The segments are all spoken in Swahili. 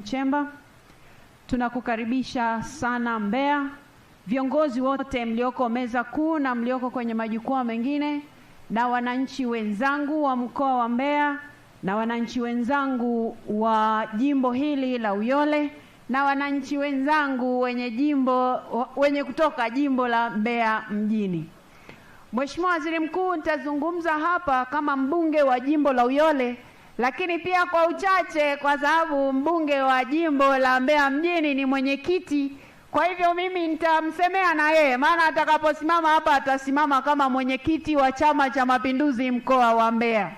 Chemba, tunakukaribisha sana Mbeya, viongozi wote mlioko meza kuu na mlioko kwenye majukwaa mengine, na wananchi wenzangu wa mkoa wa Mbeya, na wananchi wenzangu wa jimbo hili la Uyole, na wananchi wenzangu wenye kutoka jimbo la Mbeya mjini. Mheshimiwa Waziri Mkuu, nitazungumza hapa kama mbunge wa jimbo la Uyole, lakini pia kwa uchache kwa sababu mbunge wa jimbo la Mbeya mjini ni mwenyekiti. Kwa hivyo mimi nitamsemea na yeye, maana atakaposimama hapa atasimama kama mwenyekiti wa Chama cha Mapinduzi mkoa wa Mbeya.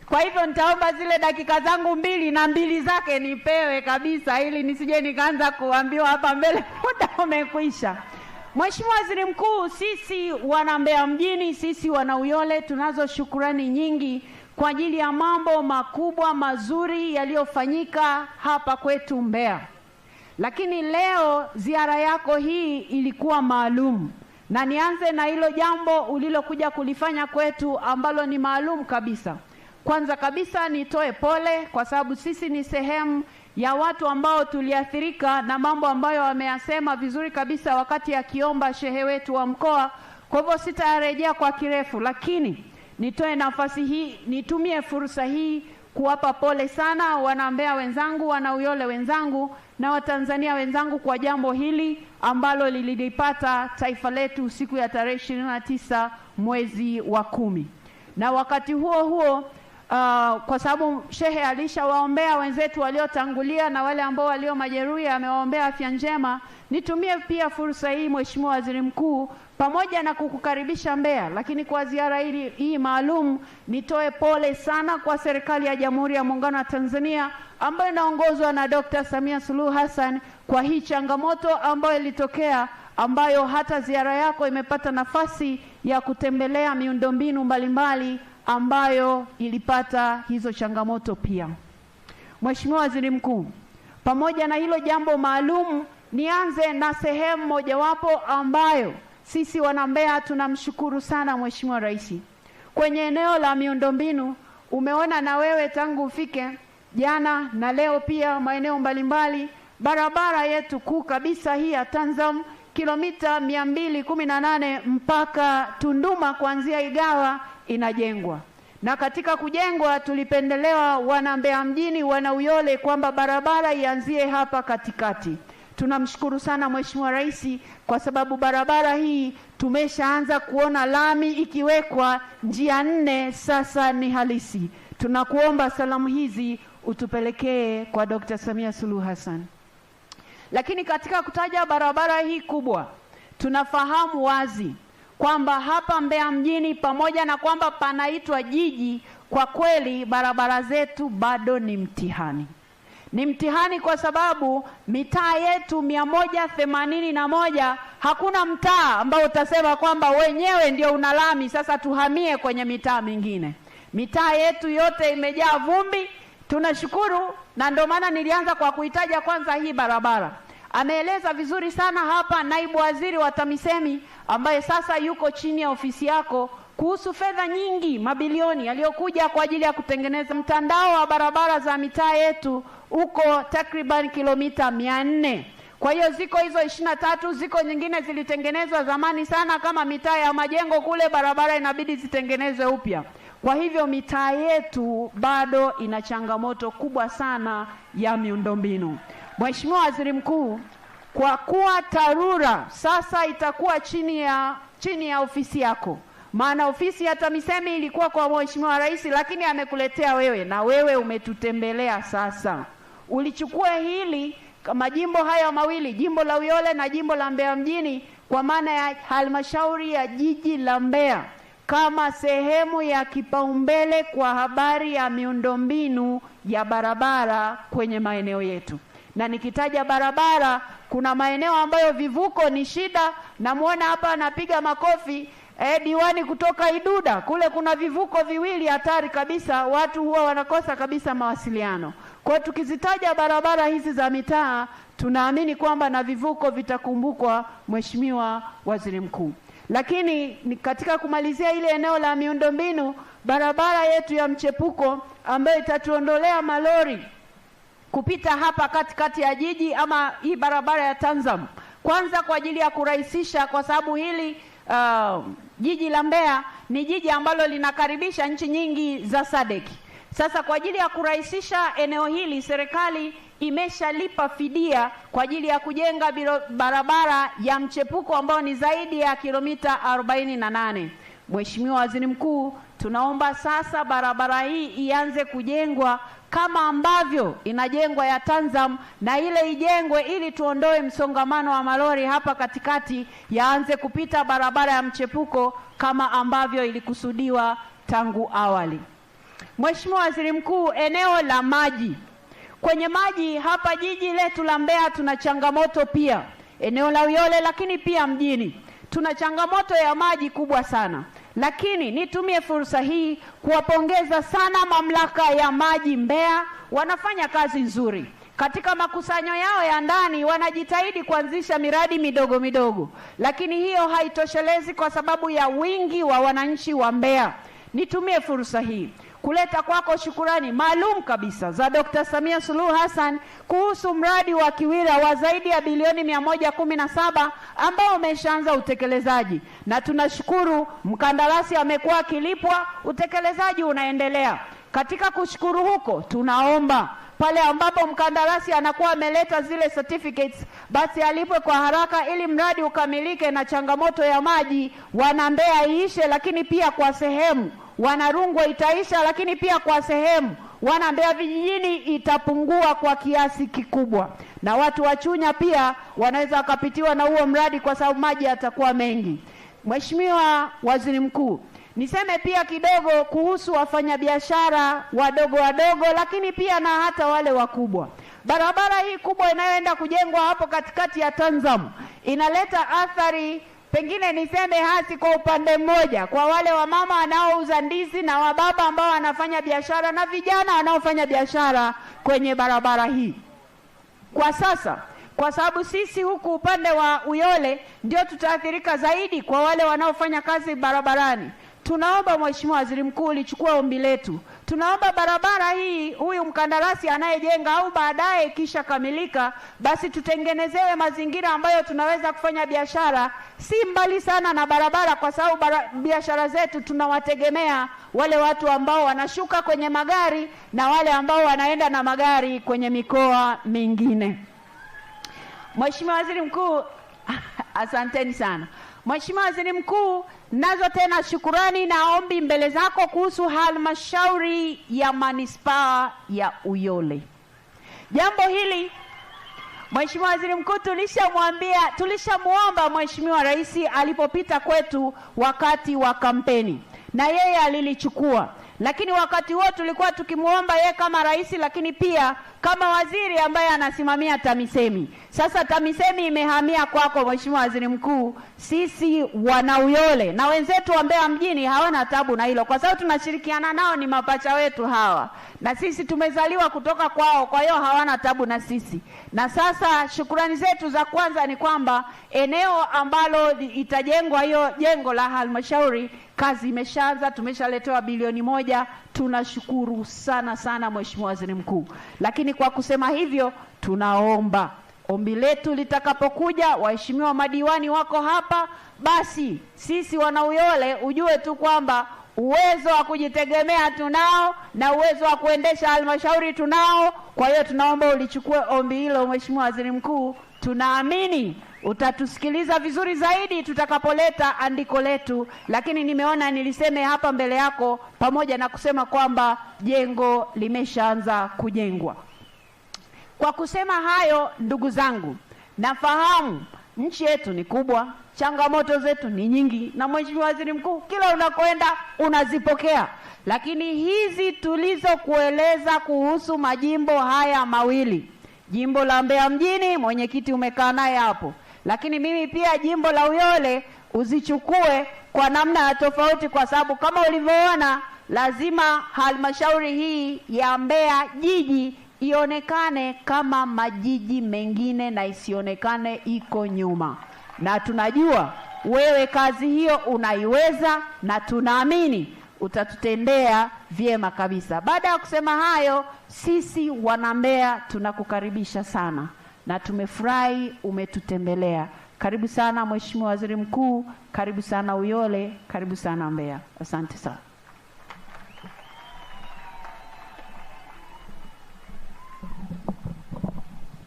Kwa hivyo nitaomba zile dakika zangu 2 na 2 zake nipewe kabisa, ili nisije nikaanza kuambiwa hapa mbele muda umekwisha. Mheshimiwa Waziri Mkuu, sisi wana Mbeya mjini, sisi wana Uyole tunazo shukrani nyingi kwa ajili ya mambo makubwa mazuri yaliyofanyika hapa kwetu Mbeya. Lakini leo ziara yako hii ilikuwa maalum, na nianze na hilo jambo ulilokuja kulifanya kwetu ambalo ni maalum kabisa. Kwanza kabisa nitoe pole kwa sababu sisi ni sehemu ya watu ambao tuliathirika na mambo ambayo wameyasema vizuri kabisa wakati akiomba shehe wetu wa mkoa. Kwa hivyo sitarejea kwa kirefu, lakini nitoe nafasi hii, nitumie fursa hii kuwapa pole sana wana Mbeya wenzangu, wana Uyole wenzangu na Watanzania wenzangu kwa jambo hili ambalo lilipata taifa letu siku ya tarehe 29 mwezi wa 10. Na wakati huo huo kwa sababu shehe alishawaombea wenzetu waliotangulia na wale ambao walio majeruhi amewaombea afya njema, nitumie pia fursa hii Mheshimiwa Waziri Mkuu, pamoja na kukukaribisha Mbeya, lakini kwa ziara hii maalum nitoe pole sana kwa serikali ya Jamhuri ya Muungano wa Tanzania ambayo inaongozwa na Dr. Samia Suluhu Hassan kwa hii changamoto ambayo ilitokea, ambayo hata ziara yako imepata nafasi ya kutembelea miundombinu mbalimbali ambayo ilipata hizo changamoto pia. Mheshimiwa Waziri Mkuu, pamoja na hilo jambo maalum, nianze na sehemu mojawapo ambayo sisi wana Mbeya tunamshukuru sana Mheshimiwa Rais. Kwenye eneo la miundombinu, umeona na wewe tangu ufike jana na leo pia maeneo mbalimbali, barabara yetu kuu kabisa hii ya Tanzam kilomita 218 mpaka Tunduma kuanzia Igawa inajengwa. Na katika kujengwa tulipendelewa wana Mbeya mjini, wana Uyole kwamba barabara ianzie hapa katikati. Tunamshukuru sana Mheshimiwa Rais kwa sababu barabara hii tumeshaanza kuona lami ikiwekwa, njia 4 sasa ni halisi. Tunakuomba salamu hizi utupelekee kwa Dr. Samia Suluhu Hassan. Lakini katika kutaja barabara hii kubwa, tunafahamu wazi kwamba hapa Mbeya mjini pamoja na kwamba panaitwa jiji, kwa kweli barabara zetu bado ni mtihani. Ni mtihani kwa sababu mitaa yetu 181 hakuna mtaa ambao utasema kwamba wenyewe ndio una lami sasa tuhamie kwenye mitaa mingine. Mitaa yetu yote imejaa vumbi. Tunashukuru, na ndio maana nilianza kwa kuitaja kwanza hii barabara. Ameeleza vizuri sana hapa naibu waziri wa TAMISEMI ambaye sasa yuko chini ya ofisi yako kuhusu fedha nyingi, mabilioni yaliyokuja kwa ajili ya kutengeneza mtandao wa barabara za mitaa yetu uko takriban kilomita 400. Kwa hiyo ziko hizo 23, ziko nyingine zilitengenezwa zamani sana kama mitaa ya Majengo kule, barabara inabidi zitengenezwe upya. Kwa hivyo mitaa yetu bado ina changamoto kubwa sana ya miundombinu. Mheshimiwa Waziri Mkuu, kwa kuwa TARURA sasa itakuwa chini ya ofisi yako, maana ofisi ya TAMISEMI ilikuwa kwa Mheshimiwa Rais, lakini amekuletea wewe na wewe umetutembelea sasa. Ulichukua hili majimbo haya mawili, jimbo la Uyole na jimbo la Mbeya mjini, kwa maana ya halmashauri ya jiji la Mbeya kama sehemu ya kipaumbele kwa habari ya miundombinu ya barabara kwenye maeneo yetu. Na nikitaja barabara, kuna maeneo ambayo vivuko ni shida. Namuona hapa anapiga makofi diwani kutoka Iduda, kule kuna vivuko viwili hatari kabisa, watu huwa wanakosa kabisa mawasiliano. Kwa tukizitaja barabara hizi za mitaa, tunaamini kwamba na vivuko vitakumbukwa Mheshimiwa Waziri Mkuu. Lakini katika kumalizia ile eneo la miundombinu, barabara yetu ya mchepuko ambayo itatuondolea malori kupita hapa katikati ya jiji ama hii barabara ya Tanzam. Kwanza kwa ajili ya kurahisisha, kwa sababu hili jiji la Mbeya ni jiji ambalo linakaribisha nchi nyingi za SADC. Sasa kwa ajili ya kurahisisha eneo hili, serikali imeshalipa fidia kwa ajili ya kujenga barabara ya mchepuko ambao ni zaidi ya kilomita 48. Mheshimiwa Waziri Mkuu, tunaomba sasa barabara hii ianze kujengwa kama ambavyo inajengwa ya Tanzam, na ile ijengwe ili tuondoe msongamano wa malori hapa katikati, yaanze kupita barabara ya mchepuko kama ambavyo ilikusudiwa tangu awali. Mheshimiwa Waziri Mkuu, eneo la maji. Kwenye maji hapa jiji letu la Mbeya tuna changamoto pia. Eneo la Uyole lakini pia mjini tuna changamoto ya maji kubwa sana. Lakini nitumie fursa hii kuwapongeza sana mamlaka ya maji Mbeya, wanafanya kazi nzuri. Katika makusanyo yao ya ndani wanajitahidi kuanzisha miradi midogo midogo, lakini hiyo haitoshelezi kwa sababu ya wingi wa wananchi wa Mbeya. Nitumie fursa hii kuleta kwako shukurani maalum kabisa za Dr. Samia Suluhu Hassan kuhusu mradi wa Kiwira wa zaidi ya bilioni 117 ambao umeshaanza utekelezaji, na tunashukuru mkandarasi amekuwa akilipwa, utekelezaji unaendelea. Katika kushukuru huko, tunaomba pale ambapo mkandarasi anakuwa ameleta zile certificates, basi alipwe kwa haraka ili mradi ukamilike na changamoto ya maji wana Mbeya iishe, lakini pia kwa sehemu wana Rungwe itaisha, lakini pia kwa sehemu wana Mbeya vijijini itapungua kwa kiasi kikubwa, na watu wa Chunya pia wanaweza wakapitiwa na huo mradi kwa sababu maji yatakuwa mengi. Mheshimiwa Waziri Mkuu, niseme pia kidogo kuhusu wafanyabiashara wadogo wadogo, lakini pia na hata wale wakubwa. Barabara hii kubwa inayoenda kujengwa hapo katikati ya Tanzam inaleta athari, pengine niseme hasi kwa upande mmoja, kwa wale wamama wanaouza ndizi na wababa ambao wanafanya biashara na vijana wanaofanya biashara kwenye barabara hii. Kwa sasa, kwa sababu sisi huku upande wa Uyole ndio tutaathirika zaidi kwa wale wanaofanya kazi barabarani, tunaomba Mheshimiwa Waziri Mkuu ulichukua ombi letu. Tunaomba barabara hii, huyu mkandarasi anayejenga au baadaye kisha kamilika, basi tutengenezewe mazingira ambayo tunaweza kufanya biashara si mbali sana na barabara, kwa sababu biashara zetu tunawategemea wale watu ambao wanashuka kwenye magari na wale ambao wanaenda na magari kwenye mikoa mingine. Mheshimiwa Waziri Mkuu, asanteni sana. Mheshimiwa Waziri Mkuu, nazo tena shukurani na ombi mbele zako kuhusu halmashauri ya manispaa ya Uyole. Jambo hili Mheshimiwa Waziri Mkuu tulishamuomba Mheshimiwa Rais alipopita kwetu wakati wa kampeni, na yeye alilichukua. Lakini wakati huo tulikuwa tukimuomba yeye kama rais, lakini pia kama waziri ambaye anasimamia TAMISEMI. Sasa TAMISEMI imehamia kwako Mheshimiwa Waziri Mkuu. Sisi wana Uyole na wenzetu wa Mbeya mjini hawana tabu na hilo, kwa sababu tunashirikiana nao, ni mapacha wetu hawa, na sisi tumezaliwa kutoka kwao, kwa hiyo hawana tabu na sisi. Na sasa shukrani zetu za kwanza ni kwamba eneo ambalo itajengwa hiyo jengo la halmashauri, kazi imeshaanza, tumeshaletewa bilioni 1. Tunashukuru sana sana Mheshimiwa Waziri Mkuu. Lakini kwa kusema hivyo, tunaomba ombi letu litakapokuja, waheshimiwa madiwani wako hapa, basi sisi wana Uyole ujue tu kwamba uwezo wa kujitegemea tunao na uwezo wa kuendesha halmashauri tunao. Kwa hiyo tunaomba ulichukue ombi hilo Mheshimiwa Waziri Mkuu. Tunaamini utatusikiliza vizuri zaidi tutakapoleta andiko letu, lakini nimeona niliseme hapa mbele yako, pamoja na kusema kwamba jengo limeshaanza kujengwa. Kwa kusema hayo, ndugu zangu, nafahamu nchi yetu ni kubwa, changamoto zetu ni nyingi, na Mheshimiwa Waziri Mkuu kila unakoenda unazipokea. Lakini hizi tulizokueleza kuhusu majimbo haya mawili, jimbo la Mbeya mjini, mwenyekiti umekaa naye hapo, lakini mimi pia jimbo la Uyole uzichukue kwa namna ya tofauti, kwa sababu kama ulivyoona lazima halmashauri hii ya Mbeya jiji ionekane kama majiji mengine na isionekane iko nyuma. Na tunajua wewe kazi hiyo unaiweza, na tunaamini utatutendea vyema kabisa. Baada ya kusema hayo, sisi wana Mbeya tunakukaribisha sana na tumefurahi umetutembelea. Karibu sana Mheshimiwa Waziri Mkuu, karibu sana Uyole, karibu sana Mbeya. Asante sana.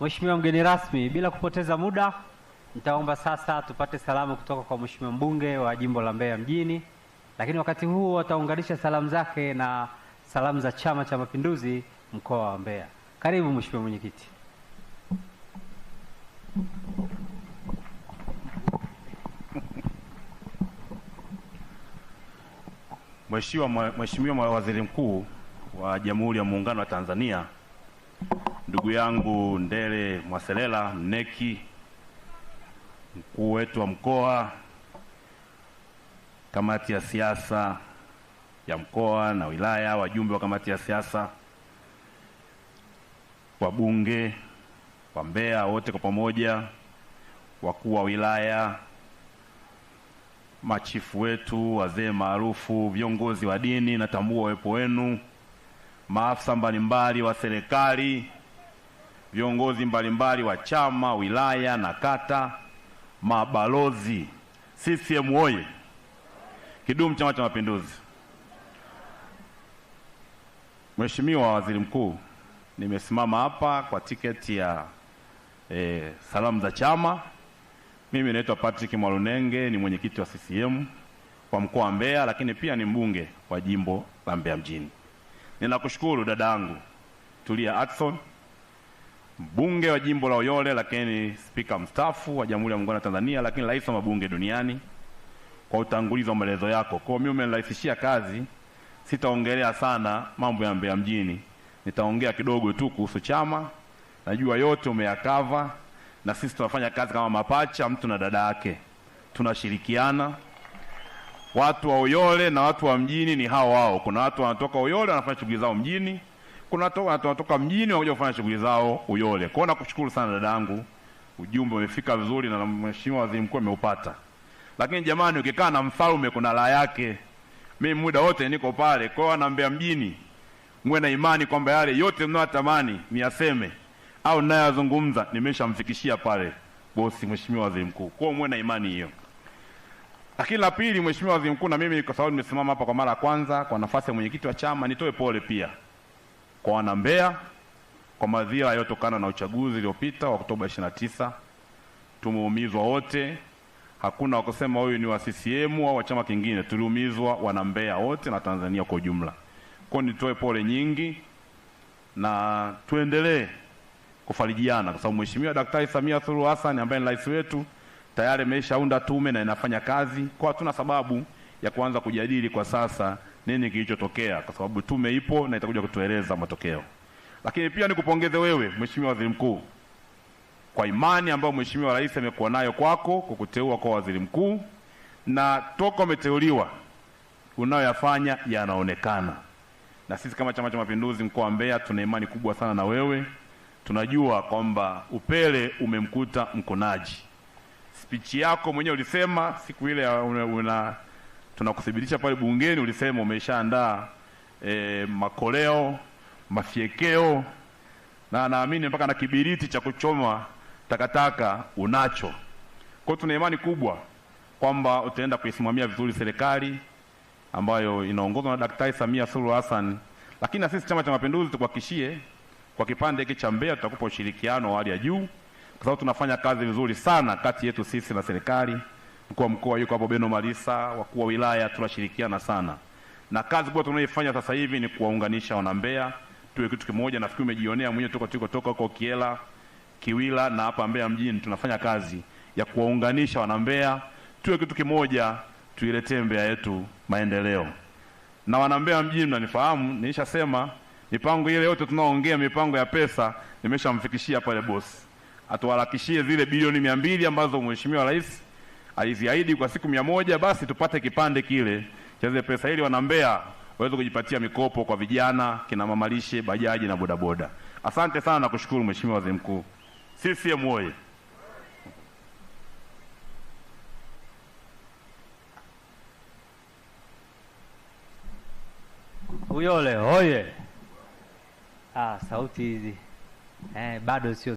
Mheshimiwa mgeni rasmi, bila kupoteza muda, nitaomba sasa tupate salamu kutoka kwa Mheshimiwa mbunge wa jimbo la Mbeya mjini, lakini wakati huo ataunganisha salamu zake na salamu za Chama cha Mapinduzi mkoa wa Mbeya. Karibu Mheshimiwa mwenyekiti. Mheshimiwa Waziri Mkuu wa Jamhuri ya Muungano wa Tanzania, ndugu yangu Ndele Mwaselela Mneki, mkuu wetu wa mkoa, kamati ya siasa ya mkoa na wilaya, wajumbe wa kamati ya siasa, wabunge wa Mbeya wote kwa pamoja, wakuu wa wilaya, machifu wetu, wazee maarufu, viongozi wa dini, natambua uwepo wenu, maafisa mbalimbali wa serikali, viongozi mbalimbali wa chama, wilaya na kata, mabalozi. CCM oye! Kidumu Chama cha Mapinduzi! Mheshimiwa Waziri Mkuu, nimesimama hapa kwa tiketi ya salamu za chama. Mimi naitwa Patrick Mwalunenge, ni mwenyekiti wa CCM kwa mkoa wa Mbeya, lakini pia ni mbunge wa jimbo la Mbeya mjini. Ninakushukuru dadangu Tulia Ackson, mbunge wa jimbo la Uyole, lakini spika mstaafu wa Jamhuri ya Muungano wa Tanzania, lakini rais wa mabunge duniani, kwa utangulizi wa maelezo yako. Kwa mimi umenirahisishia kazi, sitaongelea sana mambo ya Mbeya mjini. Nitaongea kidogo tu kuhusu chama. Najua yote umeyakava, na sisi tunafanya kazi kama mapacha, mtu na dada yake. Tunashirikiana. Watu wa Uyole na watu wa mjini ni hao wao. Kuna watu wanatoka Uyole wanafanya shughuli zao mjini, kuna watu wanatoka mjini wanakuja kufanya shughuli zao Uyole. Kwa hiyo nakushukuru sana dadangu. Ujumbe umefika vizuri na Mheshimiwa Waziri Mkuu ameupata. Lakini jamani, ukikaa na mfalme kuna raha yake. Mimi muda wote niko pale. Kwa hiyo na Mbeya mjini mwe na imani kwamba yale yote mnayotamani niyaseme au ninayozungumza nimeshamfikishia pale bosi Mheshimiwa Waziri Mkuu. Kwa hiyo mwe na imani hiyo. Lakini la pili, Mheshimiwa Waziri Mkuu, na mimi kwa sababu nimesimama hapa kwa mara ya kwanza kwa nafasi ya mwenyekiti wa chama, nitoe pole pia kwa wana Mbeya kwa madhira yaliyotokana na uchaguzi uliopita wa Oktoba 29. Tumeumizwa wote. Hakuna wakusema huyu ni wa CCM au wa chama kingine. Tuliumizwa wana Mbeya wote na Tanzania kwa ujumla. Kwa hiyo nitoe pole nyingi na tuendelee kufarijiana kwa sababu Mheshimiwa Daktari Samia Suluhu Hassan ambaye ni rais wetu tayari ameshaunda tume na inafanya kazi. Kwa hatuna sababu ya kuanza kujadili kwa sasa nini kilichotokea, kwa sababu tume ipo na itakuja kutueleza matokeo. Lakini pia nikupongeze wewe Mheshimiwa Waziri Mkuu kwa imani ambayo Mheshimiwa Rais amekuwa nayo kwako kukuteua kwa waziri mkuu, na toka umeteuliwa unayoyafanya yanaonekana. Na sisi kama Chama cha Mapinduzi mkoa wa Mbeya tuna imani kubwa sana na wewe. Tunajua kwamba upele umemkuta mkonaji. Speech yako mwenyewe ulisema siku ile tunakuthibitisha pale bungeni, ulisema umeshaandaa makoleo, mafiekeo, na naamini mpaka na kibiriti cha kuchoma takataka unacho. Kwa hiyo tuna imani kubwa kwamba utaenda kuisimamia vizuri serikali ambayo inaongozwa na Daktari Samia Suluhu Hassan. Lakini na sisi Chama cha Mapinduzi tukuhakikishie kwa kipande hiki cha Mbeya tutakupa ushirikiano wa hali ya juu, kwa sababu tunafanya kazi vizuri sana kati yetu sisi na serikali. Mkuu wa mkoa yuko hapo Beno Malisa, wakuu wa wilaya tunashirikiana sana. Na kazi kubwa tunayoifanya sasa hivi ni kuwaunganisha wana Mbeya tuwe kitu kimoja. Nafikiri umejionea mwenyewe toka huko Kiela, Kiwila na hapa Mbeya mjini tunafanya kazi ya kuwaunganisha wana Mbeya tuwe kitu kimoja, tuiletee Mbeya yetu maendeleo. Na wana Mbeya mjini mnanifahamu, nilishasema mipango ile yote tunaoongea, mipango ya pesa nimeshamfikishia pale boss. Atuharakishie zile bilioni 200 ambazo Mheshimiwa Rais aliziahidi kwa siku 100, basi tupate kipande kile cha zile pesa ili wana Mbeya waweze kujipatia mikopo kwa vijana, kina mama lishe, bajaji na bodaboda. Asante sana na kushukuru Mheshimiwa Waziri Mkuu. CCM oye! Uyole hoye! Sauti hizi bado sio